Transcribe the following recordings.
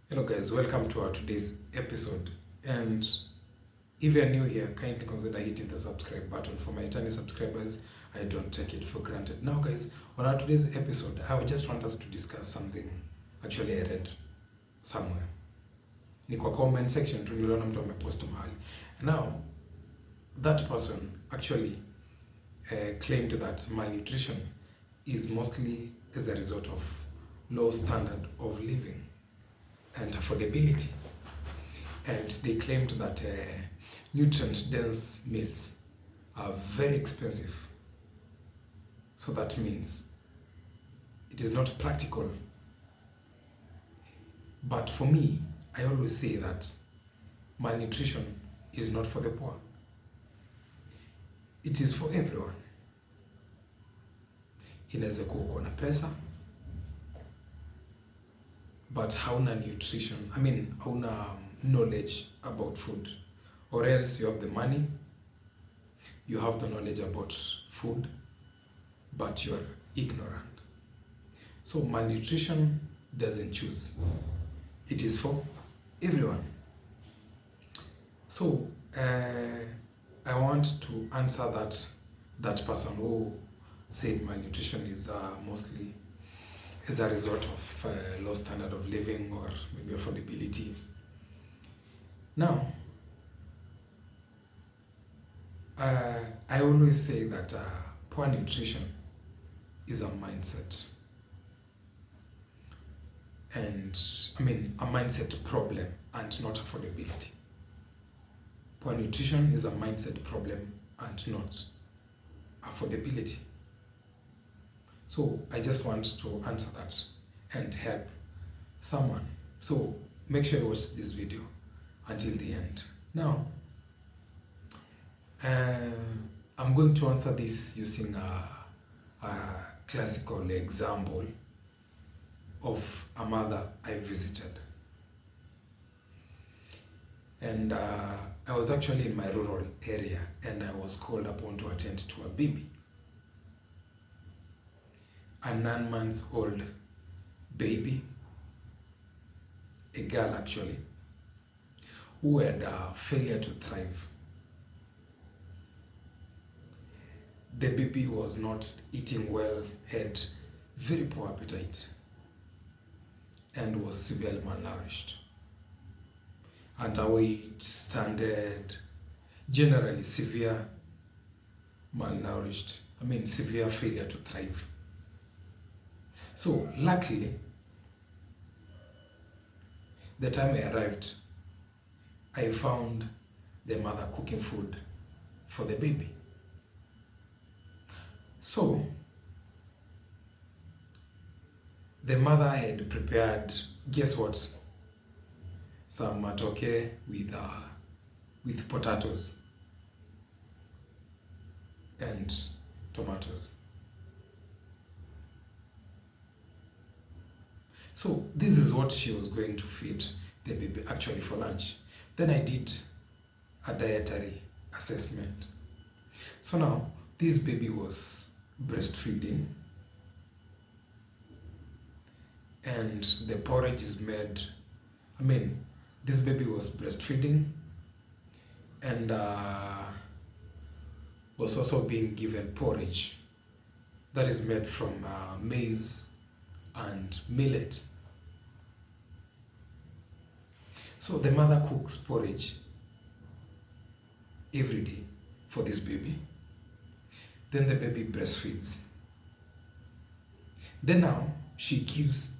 Hello guys, welcome to our today's episode. And if you're new here, kindly consider hitting the subscribe button. For my returning subscribers, I don't take it for granted. Now guys, on our today's episode, I would just want us to discuss something actually I read somewhere. Ni kwa comment section tu niliona mtu amepost mahali. Now, that person actually claimed that malnutrition is mostly as a result of low standard of living and affordability. And they claimed that nutrient-dense meals are very expensive. So that means it is not practical. But for me, I always say that malnutrition is not for the poor. It is for everyone. Inaweza kuwa uko na pesa, but hauna nutrition, hauna knowledge about food. Or else you have the money, you have the knowledge about food, but you're ignorant. So malnutrition doesn't choose. It is for everyone. So I want to answer that person who said malnutrition is mostly as a result of low standard of living or maybe affordability. Now, I always say that poor nutrition is a mindset. And a mindset problem and not affordability. Poor nutrition is a mindset problem and not affordability. So I just want to answer that and help someone. So make sure you watch this video until the end. Now, I'm going to answer this using a classical example of a mother I visited. And I was actually in my rural area and I was called upon to attend to a baby. A 9-month-old baby, a girl actually, who had a failure to thrive. The baby was not eating well, had very poor appetite, and was severely malnourished. Underweight, standard, generally severe malnourished, severe failure to thrive. So luckily, the time I arrived, I found the mother cooking food for the baby. So the mother had prepared, guess what? Some matoke with potatoes and tomatoes. So this is what she was going to feed the baby actually for lunch. Then I did a dietary assessment. So now this baby was breastfeeding and the porridge is made, this baby was breastfeeding and was also being given porridge that is made from maize and millet. So the mother cooks porridge every day for this baby. Then the baby breastfeeds. Then now she gives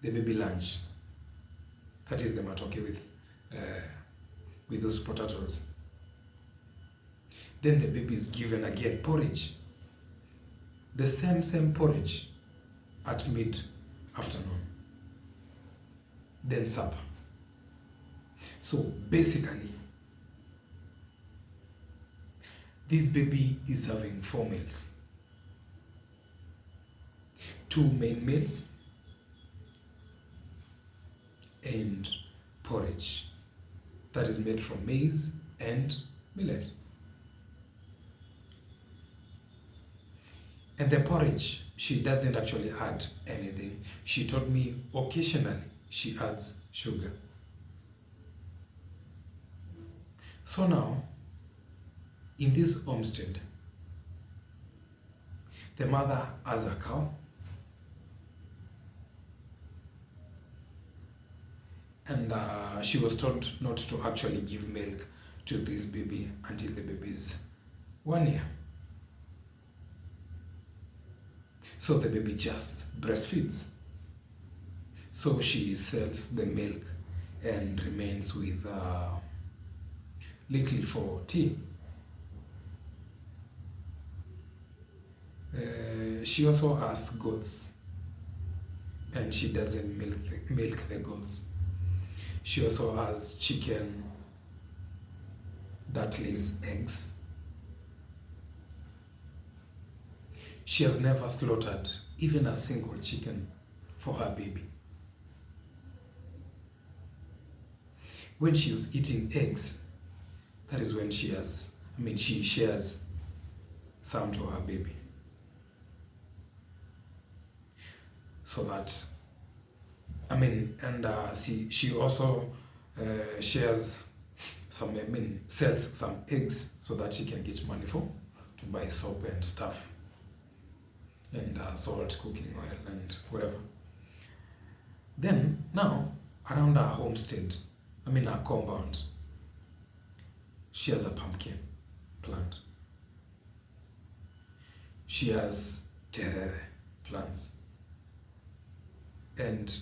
the baby lunch. That is the matoke with those potatoes. Then the baby is given again porridge. The same porridge at mid-afternoon. Then supper. So basically, this baby is having 4 meals. 2 main meals and porridge that is made from maize and millet. And the porridge, she doesn't actually add anything. She told me occasionally she adds sugar. So now, in this homestead, the mother has a cow, and she was told not to actually give milk to this baby until the baby is 1 year. So the baby just breastfeeds. So she sells the milk and remains with little for tea. She also has goats, and she doesn't milk the goats. She also has chicken that lays eggs. She has never slaughtered even a single chicken for her baby. When she's eating eggs, that is when she shares some to her baby. So that, she also shares sells some eggs so that she can get money to buy soap and stuff, and salt, cooking oil, and whatever. Then now, around her homestead, her compound, she has a pumpkin plant. She has terere plants. And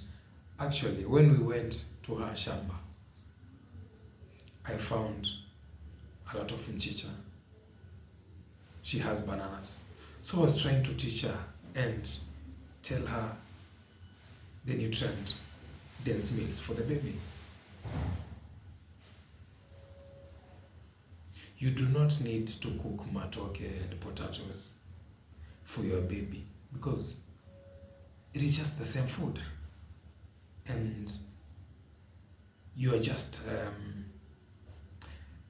actually, when we went to her shamba, I found a lot of mchicha. She has bananas. So I was trying to teach her and tell her the nutrient dense meals for the baby. You do not need to cook matoke and potatoes for your baby, because it is just the same food, and you are just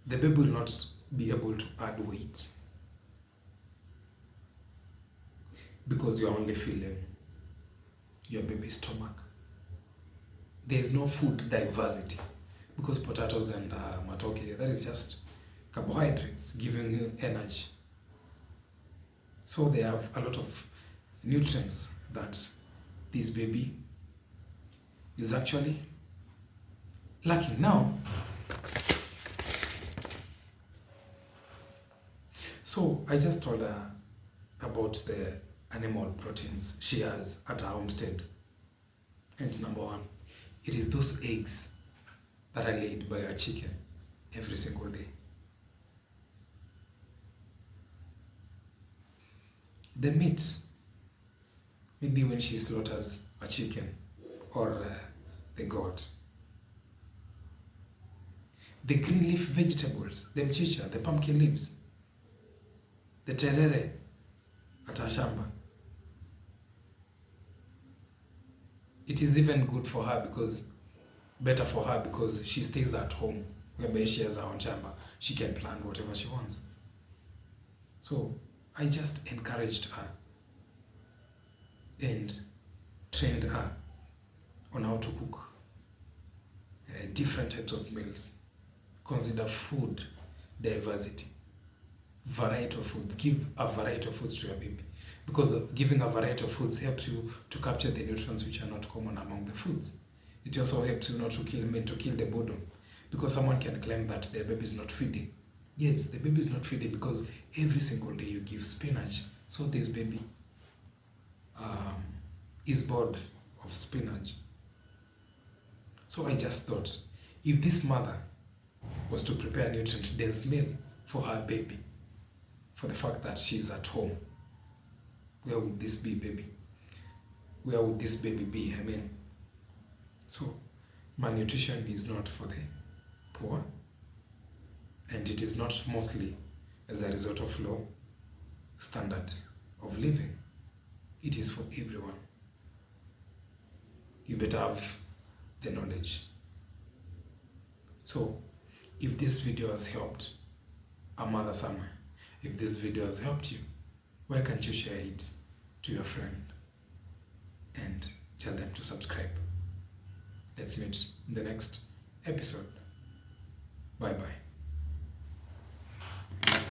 the baby will not be able to add weight because you are only filling your baby's stomach. There is no food diversity, because potatoes and matoke, that is just carbohydrates giving you energy. So they have a lot of nutrients that this baby is actually lacking. Now, so I just told her about the animal proteins she has at her homestead. And number one, it is those eggs that are laid by her chicken every single day. The meat, maybe when she slaughters a chicken or the goat. The green leaf vegetables, the mchicha, the pumpkin leaves, the terere at her shamba. It is even good for her better for her because she stays at home, whereby she has her own shamba. She can plant whatever she wants. So I just encouraged her and trained her on how to cook different types of meals. Consider food diversity, variety of foods. Give a variety of foods to your baby, because giving a variety of foods helps you to capture the nutrients which are not common among the foods. It also helps you not to kill the boredom, because someone can claim that their baby is not feeding. Yes, the baby is not feeding because every single day you give spinach, so this baby is bored of spinach. So I just thought, if this mother was to prepare a nutrient-dense meal for her baby, for the fact that she's at home, where would this baby be? So malnutrition is not for the poor, and it is not mostly as a result of low standard of living. It is for everyone. You better have the knowledge. So if this video has helped a mother somewhere, if this video has helped you, why can't you share it to your friend and tell them to subscribe? Let's meet in the next episode.